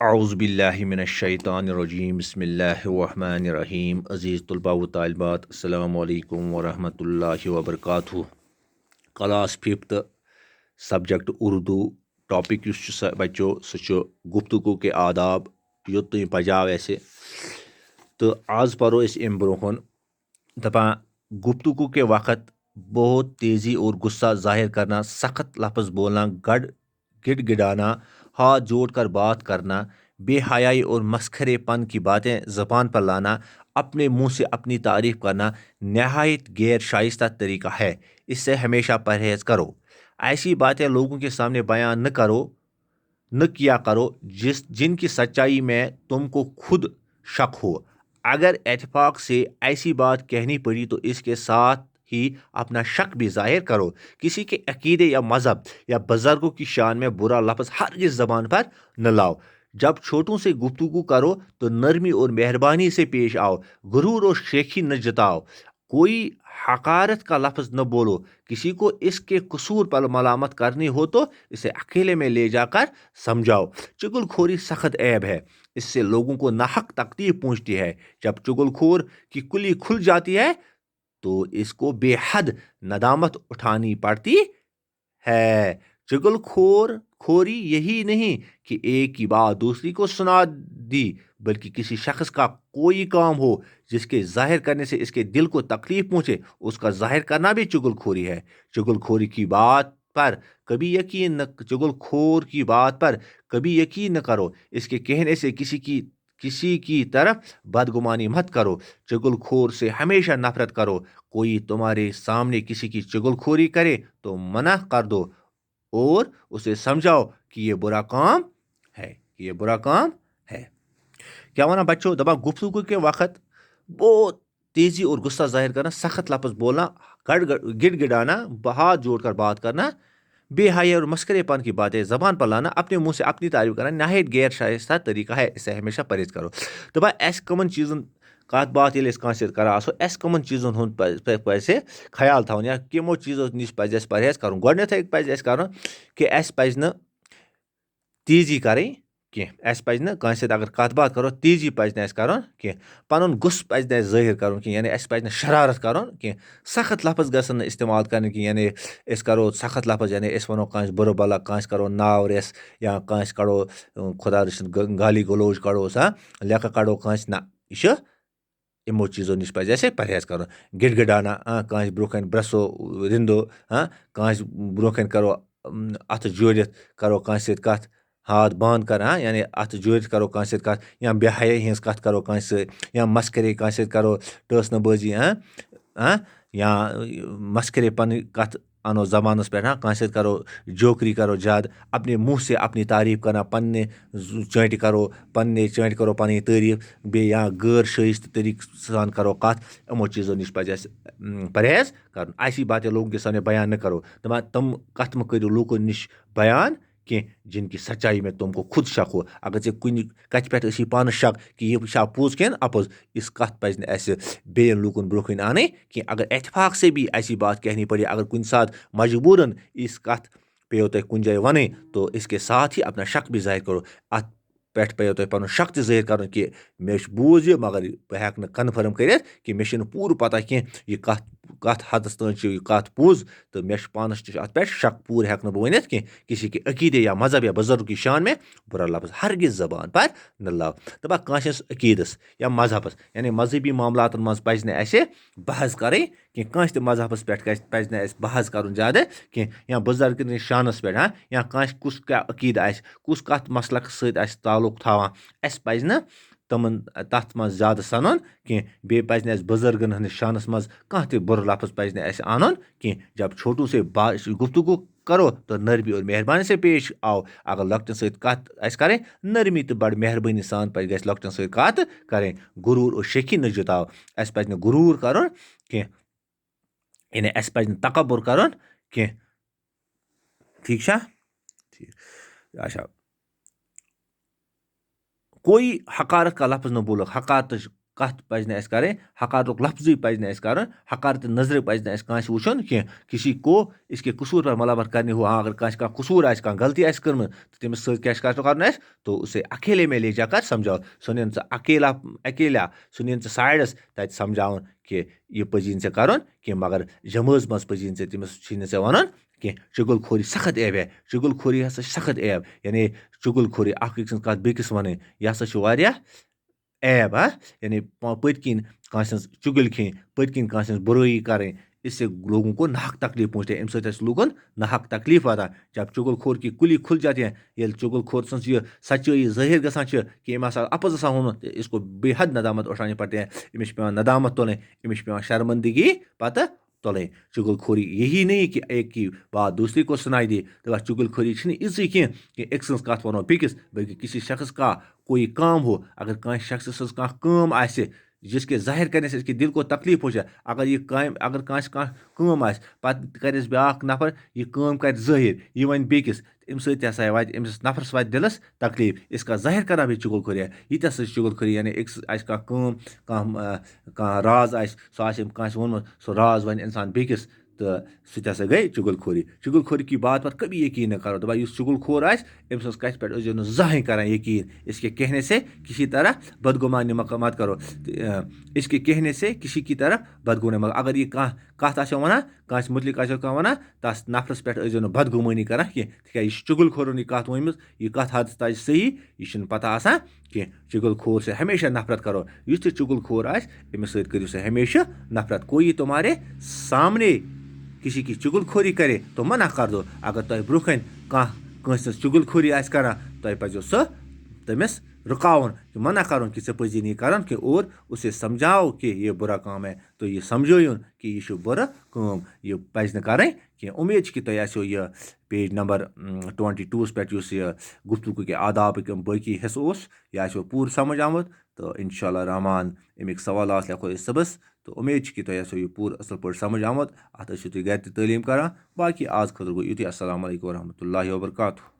औज़ुबिल्लाहिमिनश्शैतानिर्रजीम बिस्मिल्लाहिर्रहमानिर्रहीम अज़ीज़ तलबा व तालिबात अस्सलामु अलैकुम व रहमतुल्लाहि व बरकातुहू। Class fifth subject Urdu topic बच्चो सह गुफ्तगू के आदाब युत तुम पजाव ऐसे तो आज परो अम ब्रोहन दपान गुफ्तगू के वक़्त बहुत तेज़ी और गुस्सा जाहिर करना, सख्त लफ्ज़ बोलना, गिड़गिड़ाना, हाथ जोड़कर बात करना, बेहयाई और मस्खरेपन की बातें ज़बान पर लाना, अपने मुंह से अपनी तारीफ करना नहायत गैर शाइस्ता तरीका है। इससे हमेशा परहेज करो। ऐसी बातें लोगों के सामने बयान न किया करो जिनकी सच्चाई में तुमको खुद शक हो। अगर एतफाक से ऐसी बात कहनी पड़ी तो इसके साथ ही अपना शक भी जाहिर करो। किसी के अकीदे या मजहब या बुजुर्गों की शान में बुरा लफ्ज़ हरगिज़ ज़बान पर न लाओ। जब छोटों से गुफ्तगू करो तो नरमी और मेहरबानी से पेश आओ। गुरूर और शेखी न जताओ। कोई हकारत का लफ्ज़ न बोलो। किसी को इसके कसूर पर मलामत करनी हो तो इसे अकेले में ले जाकर समझाओ। चुगलखोरी सख्त ऐब है। इससे लोगों को नाहक तकलीफ पहुंचती है। जब चुगलखोर की कुली खुल जाती है तो इसको बेहद नदामत उठानी पड़ती है। चुगलखोर खोरी यही नहीं कि एक की बात दूसरी को सुना दी, बल्कि किसी शख्स का कोई काम हो जिसके जाहिर करने से इसके दिल को तकलीफ पहुंचे, उसका जाहिर करना भी चुगलखोरी है। चुगलखोरी की बात पर चुगलखोर की बात पर कभी यकीन न करो। इसके कहने से किसी की तरफ बदगुमानी मत करो। चुगलखोर से हमेशा नफरत करो। कोई तुम्हारे सामने किसी की चुगलखोरी करे तो मना कर दो और उसे समझाओ कि ये बुरा काम है। क्या वना बच्चों दबा गुफ्तगू के वक्त बहुत तेजी और गुस्सा जाहिर करना, सख्त लफ्ज बोलना, गिड़गिड़ाना, हाथ जोड़कर बात करना, बेहया और मस्करेपन की बातें जबान पर लाना, अपने मुंह से अपनी तारीफ करना नहायत गैर शाइस्ता तरीका है। इससे हमेशा परहेज करो। दबा एस कमन चीजन कत बात ये कर कमन चीजन हूं ख्याल थवन या कमो चीजों नश परहेज कर गोथ कर कि पज न तेजी करें कह अगर कत बात करो तेजी पज कह पन गुस पज जाहिर कर यानी पज शरारत कर सख्त लफ्ज गसन इस्तेमाल कर यानी करो सख्त लफ्ज यानी वनो कह बुर भला कह करो नाव रेस या कह कड़ो खुदा रचिन गाली गलोज कड़ो लेख कड़ो कह ना यह यमो चीज़ों नश पज परहेज कर। गिड़गिड़ाना कह ब्रोह ब्रसो रिंदो कह ब्रोह करो अथ जोड़ित करो कह कथ हाथ बंद कर यानी अथ जोड़ित करो कह कथ या बेहयाई हज कथ करो कह या मस्करे कह करो टसनबाजी या मस्करे पन कथ अनो जबानस पे कह करो जोकरी करो ज्यादा अपने मुंह से अपनी तारीफ करना पन्ने चाट करो पन तारीफ बे या गैर शाइस्त तरीक सान करो कथ यमो चीज़ों नश पज परहेज कर। ऐसी बातें लोगों के सामने बयान न करो। तुम कथ म करो लोगों नश बयान कह जिनकी सच्चाई में तुमको खुद शक हो। अगर ऐ कुन कथ पे पान शक कि यह पोज कह अपोज इस कथ पज बेन लूकन ब्रोह आने कि अगर एतफाक से भी ऐसी बात कहनी पड़ी, अगर कुछ साथ मजबूरन इस कथ पे तुम कुन जाए वन तो इसके साथ ही अपना शक भी जाहिर करो। अत पे पे तुम पन शक जाहिर कर कि मे बूझ मगर बह हेक कन्फर्म कर कि मे पूर पता कह यह कथ हदस तन कथ पोज तो मे पानस अत पे शक पूर हेक बह वन कह किसी के अकीदे या मजहब या बुजुर्ग की शान में बुरा लफ्ज हरगिज जबान पर न लाओ। दपा कस अकीदस या मजहबस यानी मजहबी मामलात मज पज बहस करें कि कस मजहबस पे पज बहस कर ज्यादा कह या बुजुर्ग शानस पे या कुस क्या अकीद कुस कत मसलक सत ताल्लुक थवान पज न तमन तथ मज ज्यादा सनन कह बे पज बुजुर्गन हंदिस शानस मज कह बुर लफ्ज पज आनन कह। जब छोटू से गुफ्तगू करो तो नरमी और मेहरबानी से पेश आओ। अगर लकटन सत कत करें नरमी तो बड़ मेहरबानी सान पज लकटन सत कत करें। गुरूर और शेखी न जताओ। पज न गुरूर कर कह यानी पज न तकबर कर कह। ठीक ठीक अच्छा कोई हकारत का लफ्ज न बोलो। हकारत कत पज न करें, हकारत लफ्ज पज न कर, हकारत नजर पज न कांस वुचन कह, किसी को इसके कसूर पर मलामत करने हो। हाँ, अगर कांस का कसूर आ, गलती आ कर्म, तो तमिस कर, तो उसे अकेले में ले जाकर समझाओ। सो नीन अकेला सो नीन साइडस तत समझावन कि यह पजीन से कर कि मगर जमज मज पजीन से तमिस वन कह। चुगलखोरी सख्त ऐब है, चुगलखोरी हसा सख्त ऐब, यानी चुगलखोरी अक कत बेकिस वन, यह हसा ऐब। हाँ, यानी पत्किन कांस चुगल खें, पत्किन कांस बुराई करें, इससे लोगों को नाहक तकलीफ पहुंचती है। अम सत लूकन नाहक तकलीफ वाता। जब चुगलखोर की कुली खुल जाती हैं, ये चुगलखोर सच सच्चाई जाहिर गसान कि अम अपज वोनमुत, इसको बेहद नदामत उठानी पड़ती है। अमिस पे नदामत तुलें, अमिस पे शर्मंदगी पता तुलें। चुगलखोरी यही नहीं कि एक की बात दूसरी को सुनाई दे, तो चुगलखोरी इसी कह कि एक सज कत वनो बेकिस, बल्कि किसी शख्स का कोई काम हो, अगर कह शख्स सज कह काम आसे जिसके जाहिर करने से इसके दिल को तकलीफ हो जाए, अगर ये काम, अगर काम आस पत कर ब्या नफर यह काम कर जाहिर, यह वन बेकिस, अम ससा वात अमिस नफरस वात दिलस तकलीफ, इसका जाहिर करना भी चुगलखोरी है। यीत चुगलखोरी, यानी एक कह राज आस, सो आस वोनमुत, सो राज वन इंसान बेकिस, तो सह गई चुगलखोरी। चुगलखोरी की बात पर कभी यकीन न करो। दपा चुगलखोर आस, अम सज कथ पे जहें कर यकीन, इसके कहने से किसी तरह बदगुमानी मत करो, इसके कहने से किसी की तरफ बदगुमानी मत। अगर ये कत वन कस मुतलिक वन, तस नफरस पे बदगुमानी कर क्या चुगलखोरन यह कत वन, यह कत हद तक सही, यह पता कह। चुगलखोर से हमेशा नफरत करो। युस चुगलखोर आस, अमिस सत करो से हमेशा नफरत। कोई तुम्हारे सामने किसी की चुगलखोरी करे तो मना कर दो। अगर तुम ब्रोह कस चुगलखोरी कर, तुम पो सह तमिस रुकावन, मना कर कि ऐ पजी नहीं कर कि, और उसे समझाओ कि यह बुरा काम है, तो यह समझोन कि यह बुरा काम, यह पज न करें कि। उम्मीद कि तुम आसो यह पेज नंबर 22 पे यह गुफ्तगू के आदाब बाकी हिस्स यह आसो पूर समझ आमुत। तो इंशाअल्लाह रहमान अमिक सवाल लिखो सबस। तो उम्मीद कि तुम आसो यह पूर असल पे समझ आमुत। अत तुम घर तलीम कर। बाकी आज खतर गो युत। अस्सलाम वालेकुम वरहमतुल्लाहि वबरकातुहू।